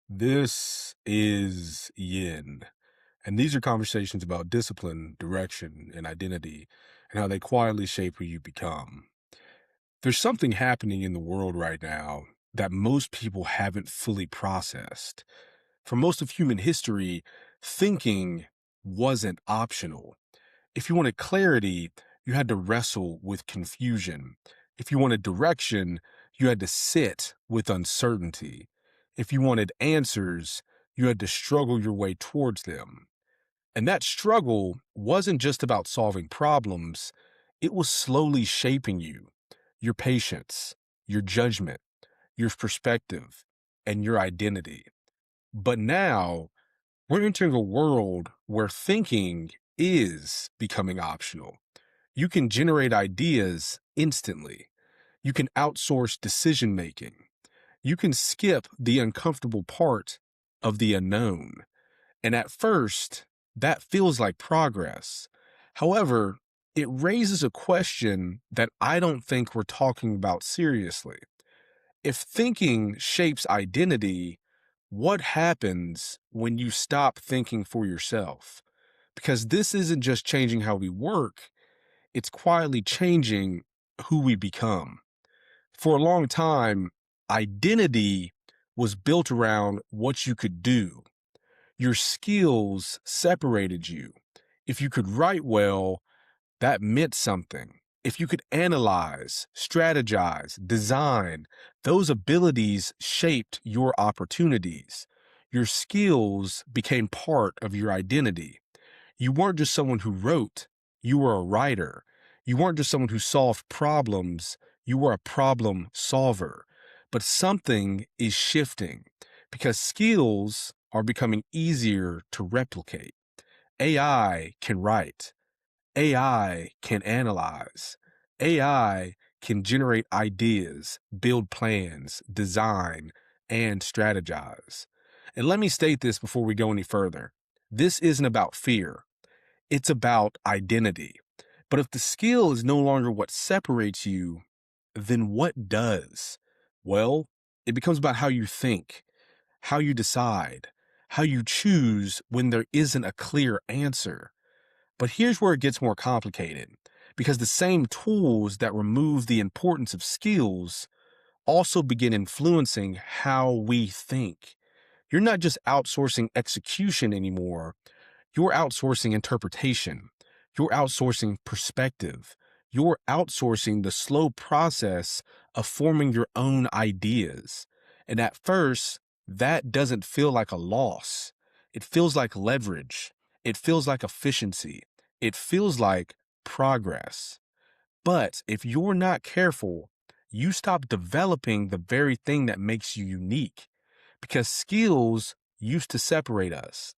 This is Yin, and these are conversations about discipline, direction, and identity, and how they quietly shape who you become. There's something happening in the world right now that most people haven't fully processed. For most of human history, thinking wasn't optional. If you wanted clarity, you had to wrestle with confusion. If you wanted direction, you had to sit with uncertainty. If you wanted answers, you had to struggle your way towards them. And that struggle wasn't just about solving problems, it was slowly shaping you, your patience, your judgment, your perspective, and your identity. But now we're entering a world where thinking is becoming optional. You can generate ideas instantly. You can outsource decision making. You can skip the uncomfortable part of the unknown. And at first, that feels like progress. However, it raises a question that I don't think we're talking about seriously. If thinking shapes identity, what happens when you stop thinking for yourself? Because this isn't just changing how we work, it's quietly changing who we become. For a long time, identity was built around what you could do. Your skills separated you. If you could write well, that meant something. If you could analyze, strategize, design, those abilities shaped your opportunities. Your skills became part of your identity. You weren't just someone who wrote, you were a writer. You weren't just someone who solved problems, you were a problem solver. But something is shifting because skills are becoming easier to replicate. AI can write, AI can analyze, AI can generate ideas, build plans, design, and strategize. And let me state this before we go any further. This isn't about fear. It's about identity. But if the skill is no longer what separates you, then what does? Well, it becomes about how you think, how you decide, how you choose when there isn't a clear answer. But here's where it gets more complicated because the same tools that remove the importance of skills also begin influencing how we think. You're not just outsourcing execution anymore, you're outsourcing interpretation. You're outsourcing perspective. You're outsourcing the slow process of forming your own ideas. And at first, that doesn't feel like a loss. It feels like leverage. It feels like efficiency. It feels like progress. But if you're not careful, you stop developing the very thing that makes you unique because skills used to separate us.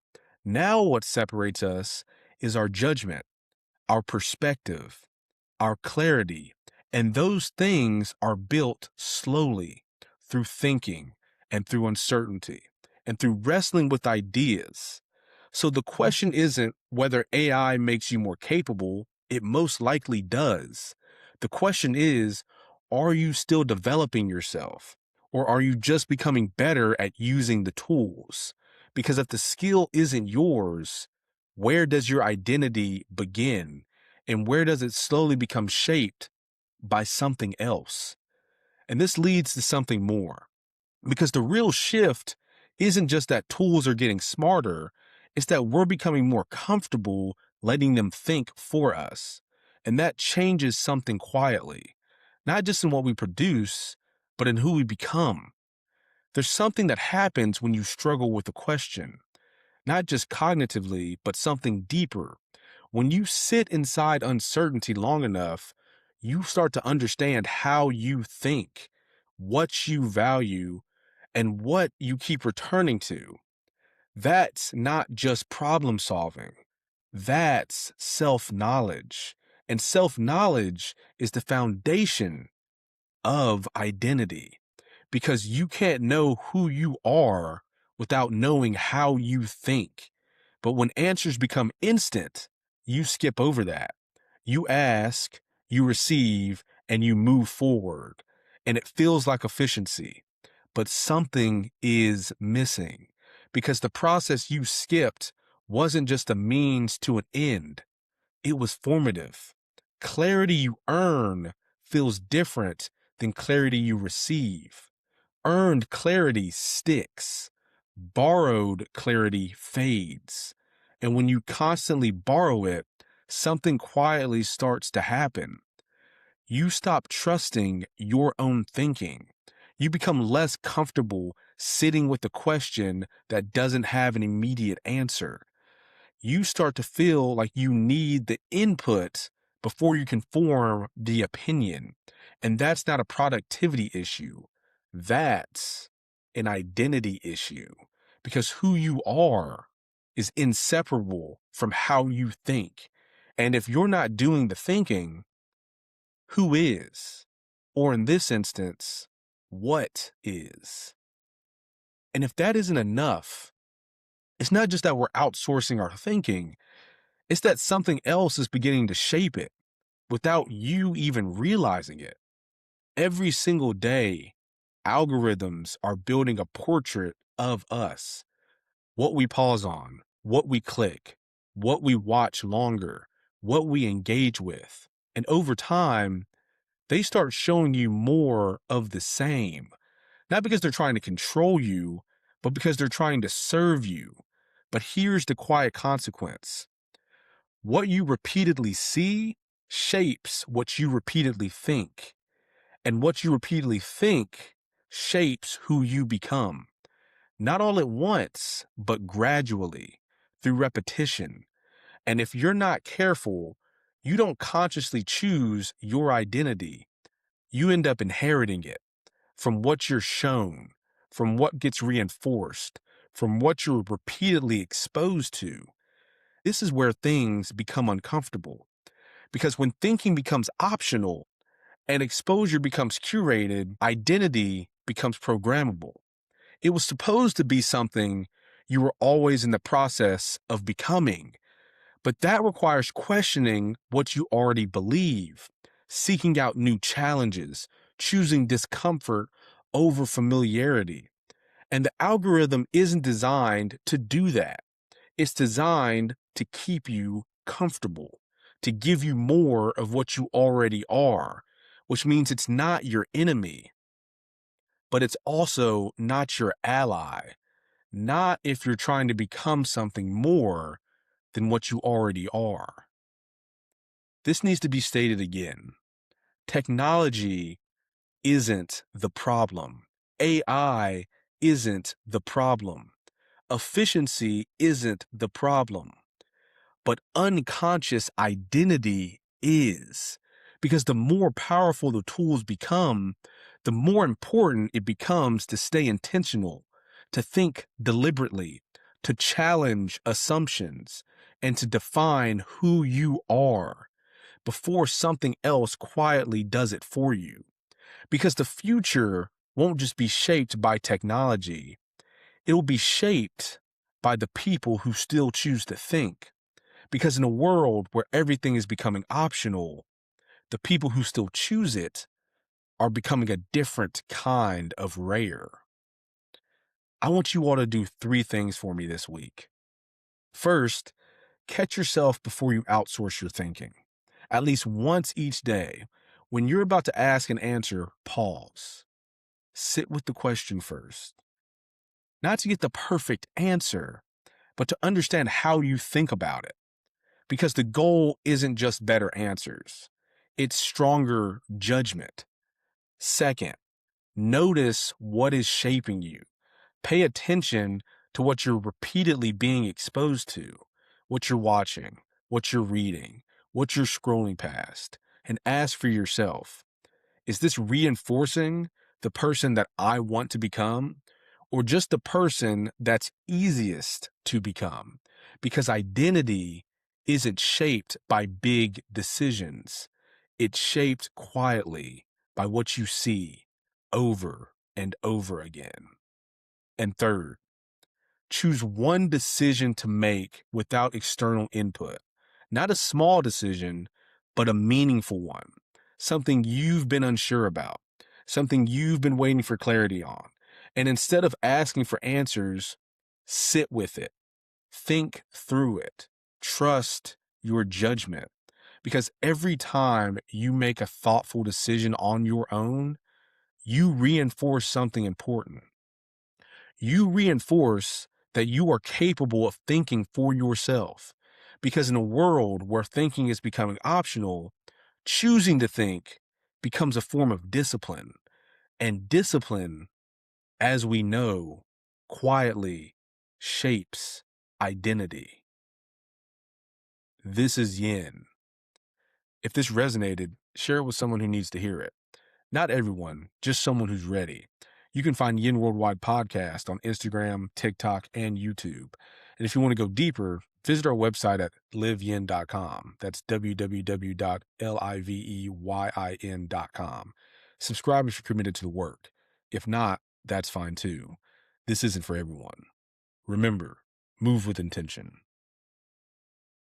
Now, what separates us is our judgment, our perspective, our clarity. And those things are built slowly through thinking and through uncertainty and through wrestling with ideas. So the question isn't whether AI makes you more capable, it most likely does. The question is, are you still developing yourself? Or are you just becoming better at using the tools? Because if the skill isn't yours, where does your identity begin? And where does it slowly become shaped by something else? And this leads to something more. Because the real shift isn't just that tools are getting smarter, it's that we're becoming more comfortable letting them think for us. And that changes something quietly, not just in what we produce, but in who we become. There's something that happens when you struggle with a question, not just cognitively, but something deeper. When you sit inside uncertainty long enough, you start to understand how you think, what you value, and what you keep returning to. That's not just problem solving. That's self knowledge. And self knowledge is the foundation of identity because you can't know who you are without knowing how you think. But when answers become instant, you skip over that. You ask, you receive, and you move forward. And it feels like efficiency. but something is missing because the process you skipped wasn't just a means to an end, it was formative. Clarity you earn feels different than clarity you receive. Earned clarity sticks. Borrowed clarity fades. And when you constantly borrow it, something quietly starts to happen. You stop trusting your own thinking. You become less comfortable sitting with a question that doesn't have an immediate answer. You start to feel like you need the input before you can form the opinion. And that's not a productivity issue. That's an identity issue because who you are is inseparable from how you think. And if you're not doing the thinking, who is? Or in this instance, what is? And if that isn't enough, it's not just that we're outsourcing our thinking, it's that something else is beginning to shape it without you even realizing it. Every single day, algorithms are building a portrait of us, what we pause on, what we click, what we watch longer, what we engage with. And over time, they start showing you more of the same, not because they're trying to control you, but because they're trying to serve you. But here's the quiet consequence. What you repeatedly see shapes what you repeatedly think. And what you repeatedly think shapes who you become. Not all at once, but gradually, through repetition. And if you're not careful, you don't consciously choose your identity. You end up inheriting it from what you're shown, from what gets reinforced, from what you're repeatedly exposed to. This is where things become uncomfortable. Because when thinking becomes optional and exposure becomes curated, identity becomes programmable. It was supposed to be something you were always in the process of becoming, but that requires questioning what you already believe, seeking out new challenges, choosing discomfort over familiarity. And the algorithm isn't designed to do that. It's designed to keep you comfortable, to give you more of what you already are, which means it's not your enemy, but it's also not your ally. Not if you're trying to become something more than what you already are. This needs to be stated again. Technology isn't the problem. AI isn't the problem. Efficiency isn't the problem. But unconscious identity is. Because the more powerful the tools become, the more important it becomes to stay intentional, to think deliberately, to challenge assumptions, and to define who you are before something else quietly does it for you. Because the future won't just be shaped by technology, it will be shaped by the people who still choose to think. Because in a world where everything is becoming optional, the people who still choose it are becoming a different kind of rare. I want you all to do 3 things for me this week. First, catch yourself before you outsource your thinking. At least once each day, when you're about to ask and answer, pause. Sit with the question first. Not to get the perfect answer, but to understand how you think about it. Because the goal isn't just better answers, it's stronger judgment. Second, notice what is shaping you. Pay attention to what you're repeatedly being exposed to, what you're watching, what you're reading, what you're scrolling past, and ask for yourself, is this reinforcing the person that I want to become, or just the person that's easiest to become? Because identity isn't shaped by big decisions. It's shaped quietly by what you see over and over again. And third, choose one decision to make without external input. Not a small decision, but a meaningful one. Something you've been unsure about, something you've been waiting for clarity on. And instead of asking for answers, sit with it, think through it, trust your judgment. Because every time you make a thoughtful decision on your own, you reinforce something important. You reinforce that you are capable of thinking for yourself. Because in a world where thinking is becoming optional, choosing to think becomes a form of discipline. And discipline, as we know, quietly shapes identity. This is yin. If this resonated, share it with someone who needs to hear it. Not everyone, just someone who's ready. You can find Yin Worldwide Podcast on Instagram, TikTok, and YouTube. And if you want to go deeper, visit our website at liveyin.com. That's www.liveyin.com. Subscribe if you're committed to the work. If not, that's fine too. This isn't for everyone. Remember, move with intention.